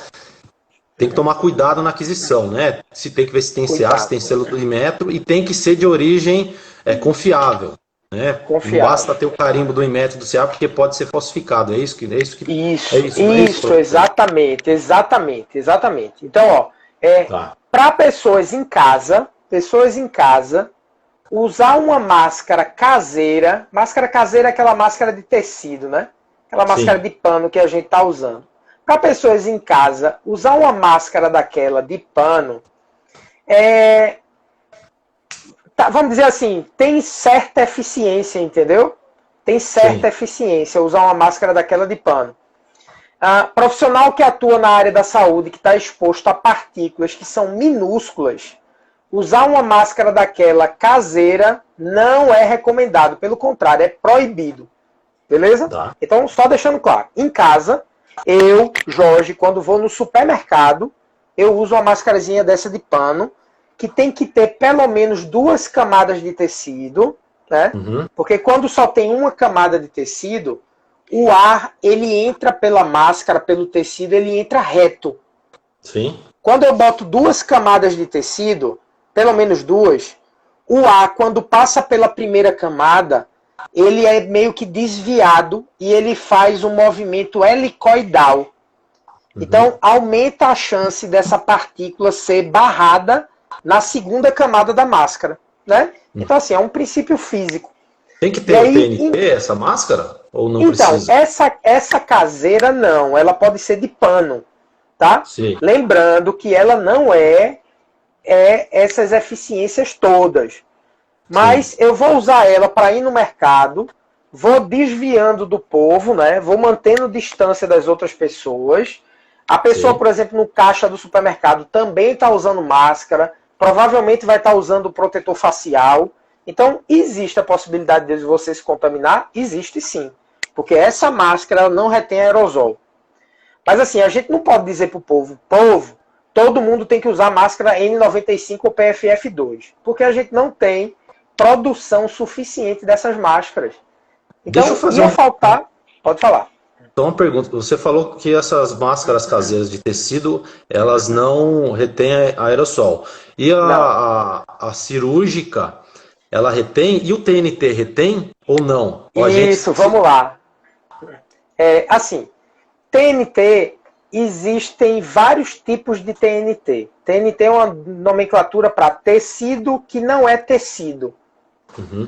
tem que tomar cuidado na aquisição, né? Se tem que ver se tem CA, se tem selo do Inmetro, e tem que ser de origem confiável, né? Não basta ter o carimbo do Inmetro e do CA, porque pode ser falsificado. É isso que Isso, exatamente. Então, ó, para pessoas em casa, usar uma máscara caseira é aquela máscara de tecido, né? Aquela máscara de pano que a gente tá usando. Para pessoas em casa, usar uma máscara daquela de pano vamos dizer assim, tem certa eficiência, entendeu? Tem certa eficiência usar uma máscara daquela de pano. Profissional que atua na área da saúde, que está exposto a partículas que são minúsculas, usar uma máscara daquela caseira não é recomendado. Pelo contrário, é proibido. Beleza? Tá. Então, só deixando claro. Em casa, eu, Jorge, quando vou no supermercado, eu uso uma máscarazinha dessa de pano, que tem que ter pelo menos 2 camadas de tecido, né? Porque quando só tem uma camada de tecido, o ar, ele entra pela máscara, pelo tecido, ele entra reto. Sim. Quando eu boto 2 camadas de tecido, pelo menos 2, o ar, quando passa pela primeira camada, ele é meio que desviado e ele faz um movimento helicoidal. Então, aumenta a chance dessa partícula ser barrada na segunda camada da máscara, né? Então, assim, é um princípio físico. Tem que ter TNT, essa máscara? Ou não precisa? Então, essa caseira não, ela pode ser de pano, tá? Sim. Lembrando que ela não é essas eficiências todas. Mas eu vou usar ela para ir no mercado, vou desviando do povo, né? Vou mantendo distância das outras pessoas. A pessoa, por exemplo, no caixa do supermercado também está usando máscara, provavelmente vai estar usando protetor facial. Então, existe a possibilidade de você se contaminar? Existe sim. Porque essa máscara não retém aerosol. Mas assim, a gente não pode dizer para o povo, todo mundo tem que usar máscara N95 ou PFF2. Porque a gente não tem produção suficiente dessas máscaras. Então, ia faltar... Pode falar. Então, uma pergunta. Você falou que essas máscaras caseiras de tecido, elas não retêm aerossol. E a cirúrgica, ela retém? E o TNT retém ou não? Isso, vamos lá. Assim, TNT, existem vários tipos de TNT. TNT é uma nomenclatura para tecido que não é tecido.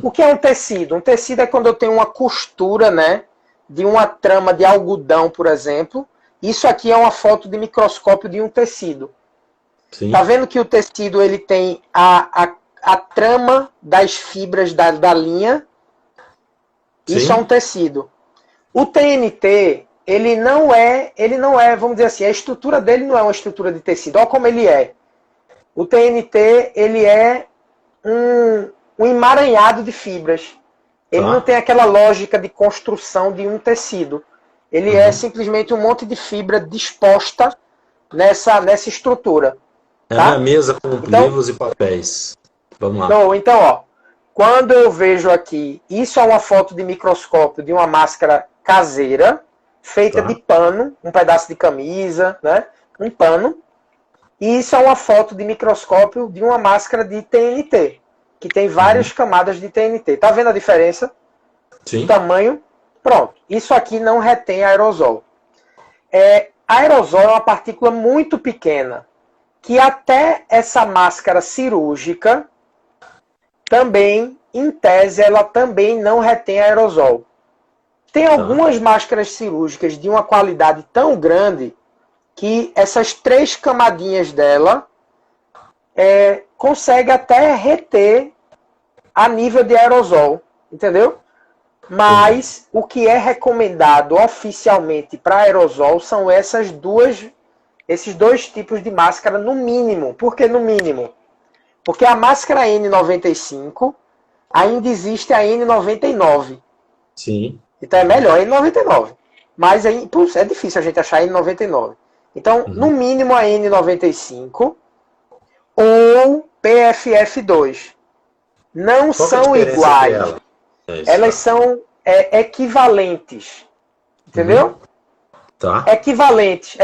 O que é um tecido? Um tecido é quando eu tenho uma costura, né, de uma trama de algodão, por exemplo. Isso aqui é uma foto de microscópio de um tecido. Sim. Tá vendo que o tecido ele tem a trama das fibras da linha? Sim. Isso é um tecido. O TNT, ele não é, vamos dizer assim, a estrutura dele não é uma estrutura de tecido. Olha como ele é. O TNT, ele é um emaranhado de fibras. Ele não tem aquela lógica de construção de um tecido. Ele é simplesmente um monte de fibra disposta nessa estrutura. É a minha mesa com livros e papéis. Vamos lá. Então, ó, quando eu vejo aqui, isso é uma foto de microscópio de uma máscara caseira, feita de pano, um pedaço de camisa, né? Um pano. E isso é uma foto de microscópio de uma máscara de TNT, que tem várias camadas de TNT. Tá vendo a diferença? Sim. O tamanho? Pronto. Isso aqui não retém aerosol. Aerosol é uma partícula muito pequena, que até essa máscara cirúrgica, também, em tese, ela também não retém aerosol. Tem algumas máscaras cirúrgicas de uma qualidade tão grande que essas 3 camadinhas dela consegue até reter a nível de aerosol, entendeu? Mas o que é recomendado oficialmente para aerosol são esses 2 tipos de máscara no mínimo. Por que no mínimo? Porque a máscara N95 ainda existe a N99. Sim. Então é melhor a N99. Mas é difícil a gente achar a N99. Então, no mínimo a N95 ou PFF2. Não são iguais. Elas são equivalentes. Entendeu? Tá. Equivalente,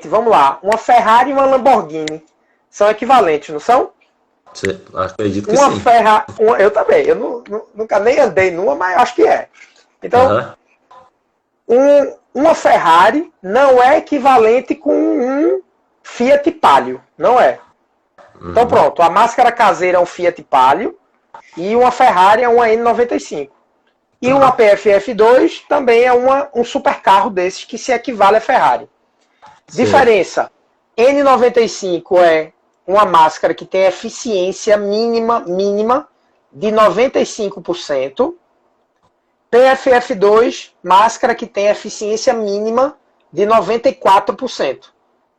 vamos lá. Uma Ferrari e uma Lamborghini são equivalentes, não são? Acredito que sim. Eu também, nunca nem andei numa, mas acho que é. Então, uma Ferrari não é equivalente com um Fiat Palio, não é. Então pronto, a máscara caseira é um Fiat Palio e uma Ferrari é uma N95. E uma PFF2 também é um supercarro desses que se equivale a Ferrari. Sim. Diferença, N95 é uma máscara que tem eficiência mínima de 95%. PFF2, máscara que tem eficiência mínima de 94%.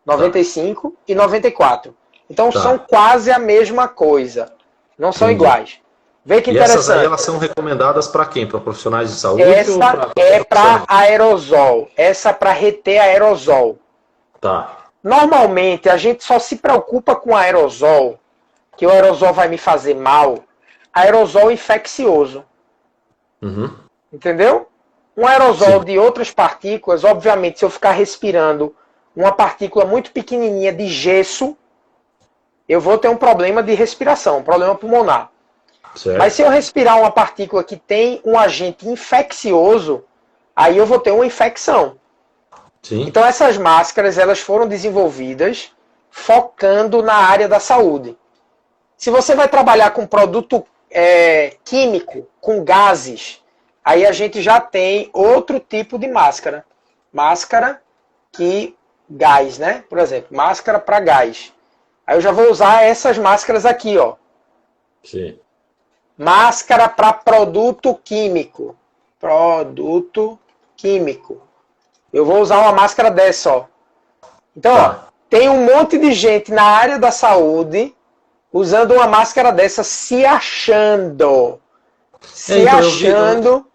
95% e 94%. Então são quase a mesma coisa. Não são iguais. Vê que interessante. Essas aí elas são recomendadas para quem? Para profissionais de saúde? Essa é para aerosol. Essa é para reter aerosol. Tá. Normalmente a gente só se preocupa com aerosol, que o aerosol vai me fazer mal. Aerosol infeccioso. Entendeu? Um aerosol de outras partículas, obviamente, se eu ficar respirando uma partícula muito pequenininha de gesso, eu vou ter um problema de respiração, um problema pulmonar. Certo. Mas se eu respirar uma partícula que tem um agente infeccioso, aí eu vou ter uma infecção. Sim. Então essas máscaras elas foram desenvolvidas focando na área da saúde. Se você vai trabalhar com produto químico, com gases, aí a gente já tem outro tipo de máscara. Máscara que gás, né? Por exemplo, máscara para gás. Aí eu já vou usar essas máscaras aqui, ó. Sim. Máscara para produto químico. Produto químico. Eu vou usar uma máscara dessa, ó. Então, ó, tem um monte de gente na área da saúde usando uma máscara dessa, se achando.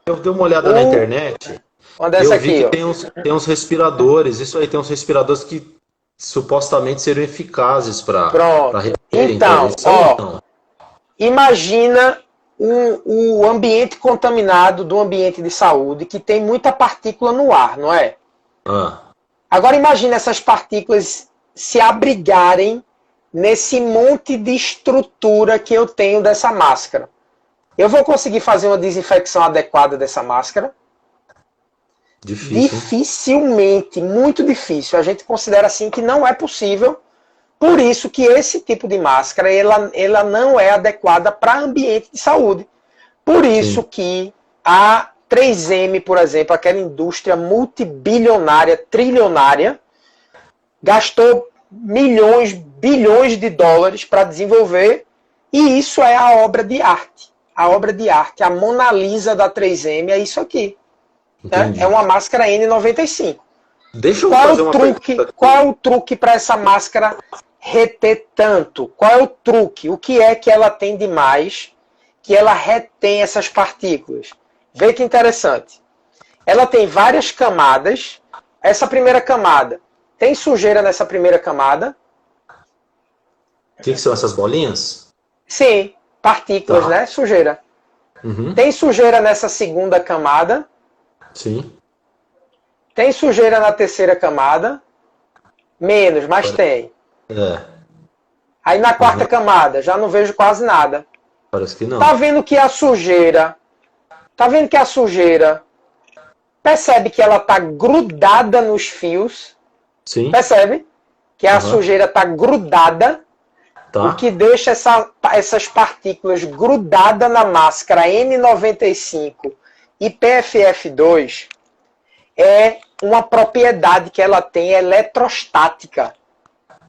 Eu dei uma olhada na internet. Uma dessa eu vi aqui, que ó. tem uns respiradores. Isso aí, tem uns respiradores que supostamente seriam eficazes para reter. Então, ó, imagina o ambiente contaminado do ambiente de saúde que tem muita partícula no ar, não é? Agora imagina essas partículas se abrigarem nesse monte de estrutura que eu tenho dessa máscara. Eu vou conseguir fazer uma desinfecção adequada dessa máscara? Difícil. Dificilmente, muito difícil. A gente considera assim que não é possível. Por isso que esse tipo de máscara ela não é adequada para ambiente de saúde. Por isso que a 3M, por exemplo, aquela indústria multibilionária, trilionária, gastou milhões, bilhões de dólares para desenvolver, e isso é a obra de arte. A obra de arte, a Mona Lisa da 3M é isso aqui. Né? É uma máscara N95. Deixa eu fazer uma pergunta. Qual é o truque para essa máscara reter tanto? Qual é o truque? O que é que ela tem de mais que ela retém essas partículas? Vê que interessante. Ela tem várias camadas. Essa primeira camada, tem sujeira nessa primeira camada? O que são essas bolinhas? Sim, partículas, né? Sujeira. Tem sujeira nessa segunda camada? Sim. Tem sujeira na terceira camada? Menos, mas tem. Aí na quarta camada, já não vejo quase nada. Parece que não. Tá vendo que a sujeira... Percebe que ela tá grudada nos fios? Sim. Percebe? Que a sujeira tá grudada. O que deixa essas partículas grudadas na máscara N95 e PFF2 é uma propriedade que ela tem eletrostática.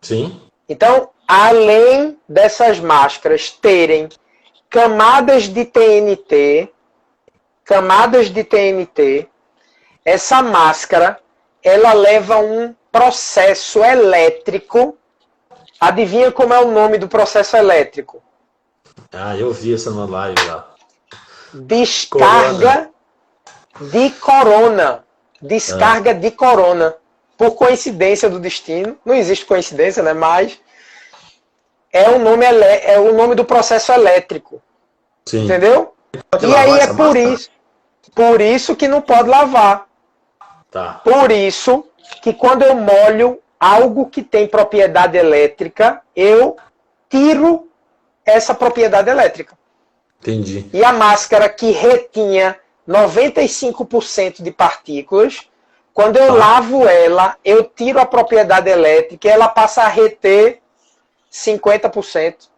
Sim. Então, além dessas máscaras terem camadas de TNT, essa máscara ela leva um processo elétrico. Adivinha como é o nome do processo elétrico? Eu vi essa numa live lá. Descarga de corona. Descarga de corona. Por coincidência do destino. Não existe coincidência, né? Mas é o nome do processo elétrico. Sim. Entendeu? E aí é por isso que não pode lavar. Tá. Por isso que quando eu molho algo que tem propriedade elétrica, eu tiro essa propriedade elétrica. Entendi. E a máscara que retinha 95% de partículas, quando eu lavo ela, eu tiro a propriedade elétrica e ela passa a reter 50%,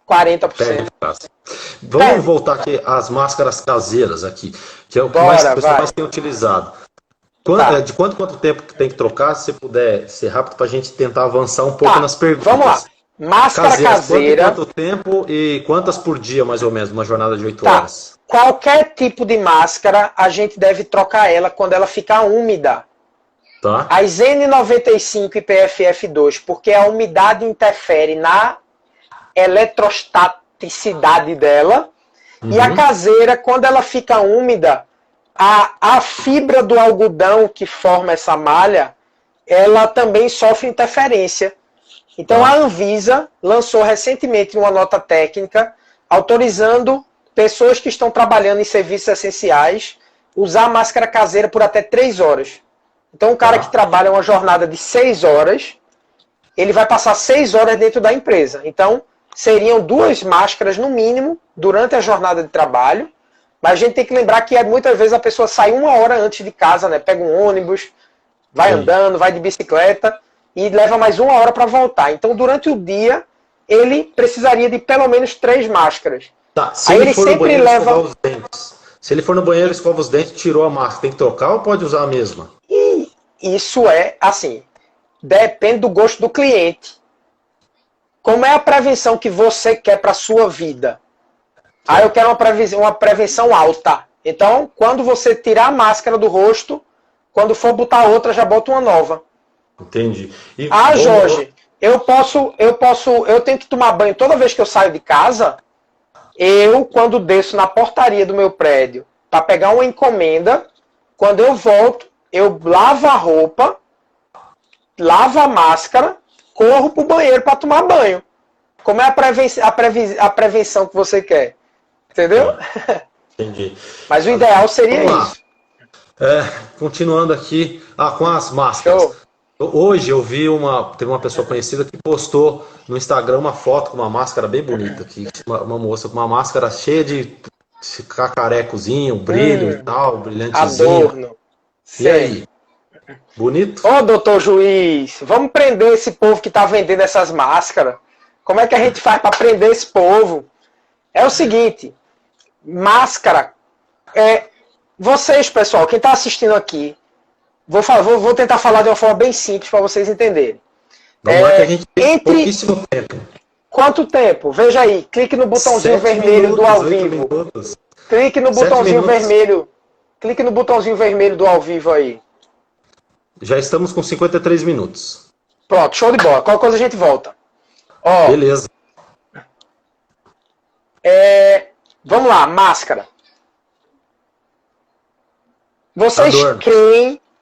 40%. Vamos voltar aqui às máscaras caseiras aqui, que é o que Bora, o pessoal vai. mais tem utilizado. Tá. De quanto tempo que tem que trocar? Se puder ser rápido para a gente tentar avançar um pouco Tá, nas perguntas. vamos lá. Máscara Caseiras, caseira. quanto tempo e quantas por dia, mais ou menos, uma jornada de 8 Tá. horas? Qualquer tipo de máscara, a gente deve trocar ela quando ela ficar úmida. Tá? As N95 e PFF2, porque a umidade interfere na eletrostaticidade dela. E a caseira, quando ela fica úmida, a fibra do algodão que forma essa malha, ela também sofre interferência. Então a Anvisa lançou recentemente uma nota técnica autorizando pessoas que estão trabalhando em serviços essenciais usar máscara caseira por até 3 horas. Então, um cara que trabalha uma jornada de 6 horas, ele vai passar 6 horas dentro da empresa. Então, seriam 2 máscaras no mínimo durante a jornada de trabalho. Mas a gente tem que lembrar que muitas vezes a pessoa sai 1 hora antes de casa, né? Pega um ônibus, vai andando, vai de bicicleta e leva mais 1 hora para voltar. Então, durante o dia, ele precisaria de pelo menos 3 máscaras. Tá, se Aí ele ele for no sempre banheiro leva. escovar os dentes. Se ele for no banheiro escovar os dentes, tirou a máscara, tem que trocar ou pode usar a mesma? E isso é assim, depende do gosto do cliente. Como é a prevenção que você quer para a sua vida? Aí eu quero uma prevenção alta. Então, quando você tirar a máscara do rosto, quando for botar outra, já bota uma nova. Entendi. E Jorge, eu tenho que tomar banho toda vez que eu saio de casa. Quando desço na portaria do meu prédio para pegar uma encomenda, quando eu volto, eu lavo a roupa, lavo a máscara, corro pro banheiro para tomar banho. Como é a prevenção que você quer? Entendeu? Entendi. Mas o ideal seria isso. Continuando aqui, com as máscaras. Show. Hoje eu vi teve uma pessoa conhecida que postou no Instagram uma foto com uma máscara bem bonita aqui, uma moça com uma máscara cheia de cacarecozinho, brilho e tal, brilhantezinho. Adorno. E aí? Bonito? Ô, doutor juiz, vamos prender esse povo que tá vendendo essas máscaras. Como é que a gente faz para prender esse povo? É o seguinte, máscara, vocês, pessoal, quem tá assistindo aqui, vou tentar falar de uma forma bem simples para vocês entenderem. Vamos lá que a gente tem pouquíssimo tempo. Quanto tempo? Veja aí, clique no botãozinho vermelho do ao vivo. Clique no botãozinho vermelho. Clique no botãozinho vermelho do ao vivo aí. Já estamos com 53 minutos. Pronto, show de bola. Qualquer coisa a gente volta. Beleza. Vamos lá, máscara.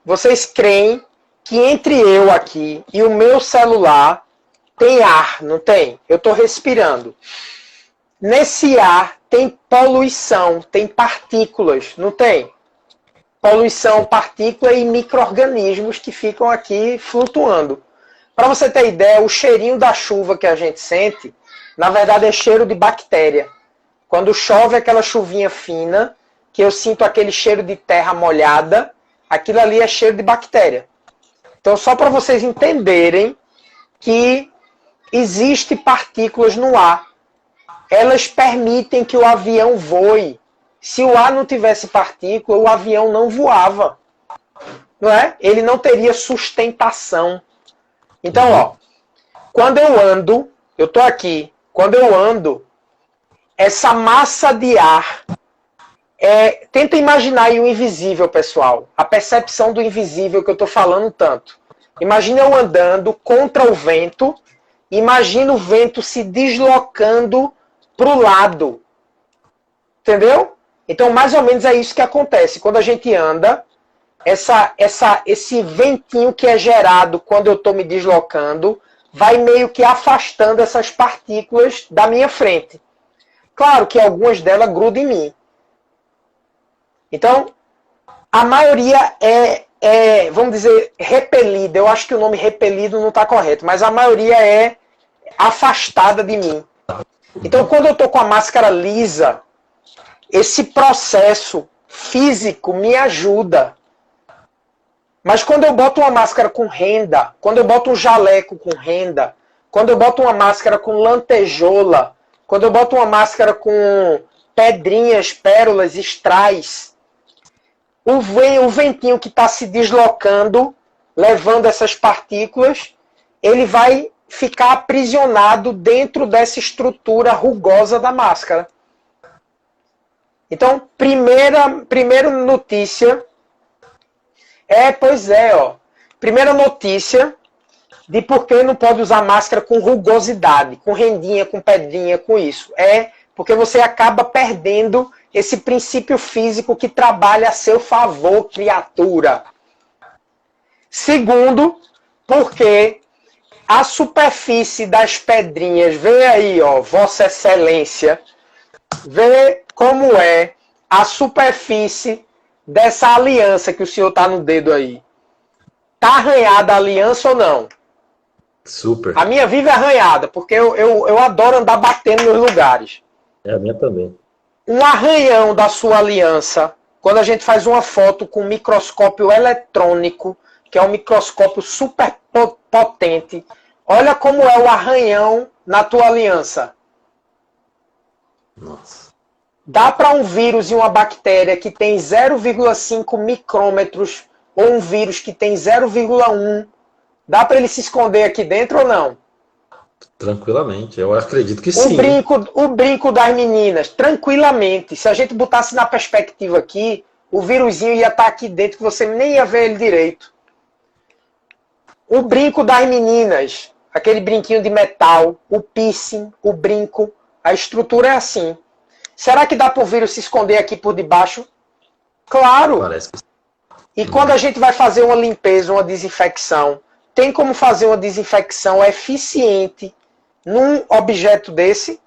Vocês creem que entre eu aqui e o meu celular tem ar, não tem? Eu estou respirando. Nesse ar tem poluição, tem partículas, não tem? Poluição, partícula e micro-organismos que ficam aqui flutuando. Para você ter ideia, o cheirinho da chuva que a gente sente, na verdade é cheiro de bactéria. Quando chove aquela chuvinha fina, que eu sinto aquele cheiro de terra molhada, aquilo ali é cheiro de bactéria. Então, só para vocês entenderem que existem partículas no ar. Elas permitem que o avião voe. Se o ar não tivesse partícula, o avião não voava. Não é? Ele não teria sustentação. Então, quando eu ando, eu estou aqui, quando eu ando, essa massa de ar, tenta imaginar aí o invisível, pessoal. A percepção do invisível que eu estou falando tanto. Imagina eu andando contra o vento, imagina o vento se deslocando para o lado. Entendeu? Então, mais ou menos é isso que acontece. Quando a gente anda, esse ventinho que é gerado quando eu estou me deslocando, vai meio que afastando essas partículas da minha frente. Claro que algumas delas grudam em mim. Então, a maioria é vamos dizer, repelida. Eu acho que o nome repelido não está correto, mas a maioria é afastada de mim. Então, quando eu estou com a máscara lisa, esse processo físico me ajuda. Mas quando eu boto uma máscara com renda, quando eu boto um jaleco com renda, quando eu boto uma máscara com lantejola, quando eu boto uma máscara com pedrinhas, pérolas, estrais, o ventinho que está se deslocando, levando essas partículas, ele vai ficar aprisionado dentro dessa estrutura rugosa da máscara. Então, primeira notícia primeira notícia de por que não pode usar máscara com rugosidade, com rendinha, com pedrinha, com isso. É porque você acaba perdendo esse princípio físico que trabalha a seu favor, criatura. Segundo, porque a superfície das pedrinhas, vê aí, ó, Vossa Excelência, vê como é a superfície dessa aliança que o senhor tá no dedo aí. Tá arranhada a aliança ou não? Super. A minha vive arranhada, porque eu adoro andar batendo nos lugares. É, a minha também. Um arranhão da sua aliança, quando a gente faz uma foto com um microscópio eletrônico, que é um microscópio super potente, olha como é o arranhão na tua aliança. Nossa. Dá para um vírus e uma bactéria que tem 0,5 micrômetros ou um vírus que tem 0,1, dá para ele se esconder aqui dentro ou não? Tranquilamente, eu acredito que sim. O brinco das meninas, tranquilamente. Se a gente botasse na perspectiva aqui, o vírusinho ia estar aqui dentro que você nem ia ver ele direito. O brinco das meninas, aquele brinquinho de metal, o piercing, o brinco, a estrutura é assim. Será que dá para o vírus se esconder aqui por debaixo? Claro. Parece que sim. E quando a gente vai fazer uma limpeza, uma desinfecção, tem como fazer uma desinfecção eficiente num objeto desse?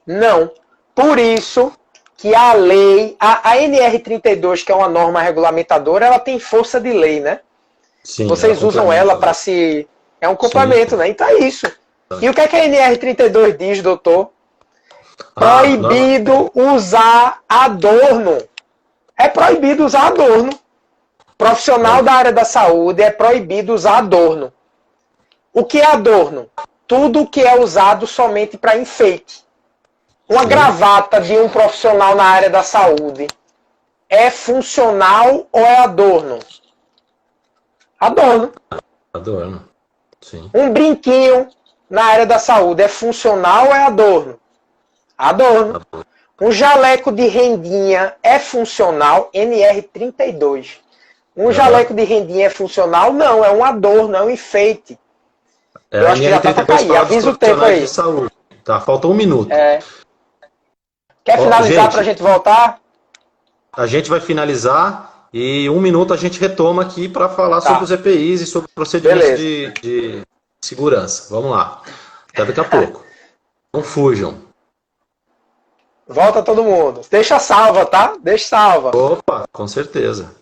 Não. Por isso que a lei, a NR32, que é uma norma regulamentadora, ela tem força de lei, né? Sim, vocês usam ela para se... É um complemento, né? Então é isso. E o que é que a NR32 diz, doutor? Proibido usar adorno. É proibido usar adorno. Profissional da área da saúde é proibido usar adorno. O que é adorno? Tudo que é usado somente para enfeite. Uma gravata de um profissional na área da saúde é funcional ou é adorno? Adorno. Adorno. Sim. Um brinquinho na área da saúde é funcional ou é adorno? Adorno. Um jaleco de rendinha é funcional? NR32. Um jaleco de rendinha é funcional? Não, é um adorno, é um enfeite. Eu acho que já tá para cair. Avisa o tempo aí. Tá, falta um minuto. Quer finalizar para a gente voltar? A gente vai finalizar e um minuto a gente retoma aqui para falar sobre os EPIs e sobre procedimentos de segurança. Vamos lá. Até daqui a pouco. Não fujam. Volta todo mundo. Deixa salva, tá? Deixa salva. Opa, com certeza.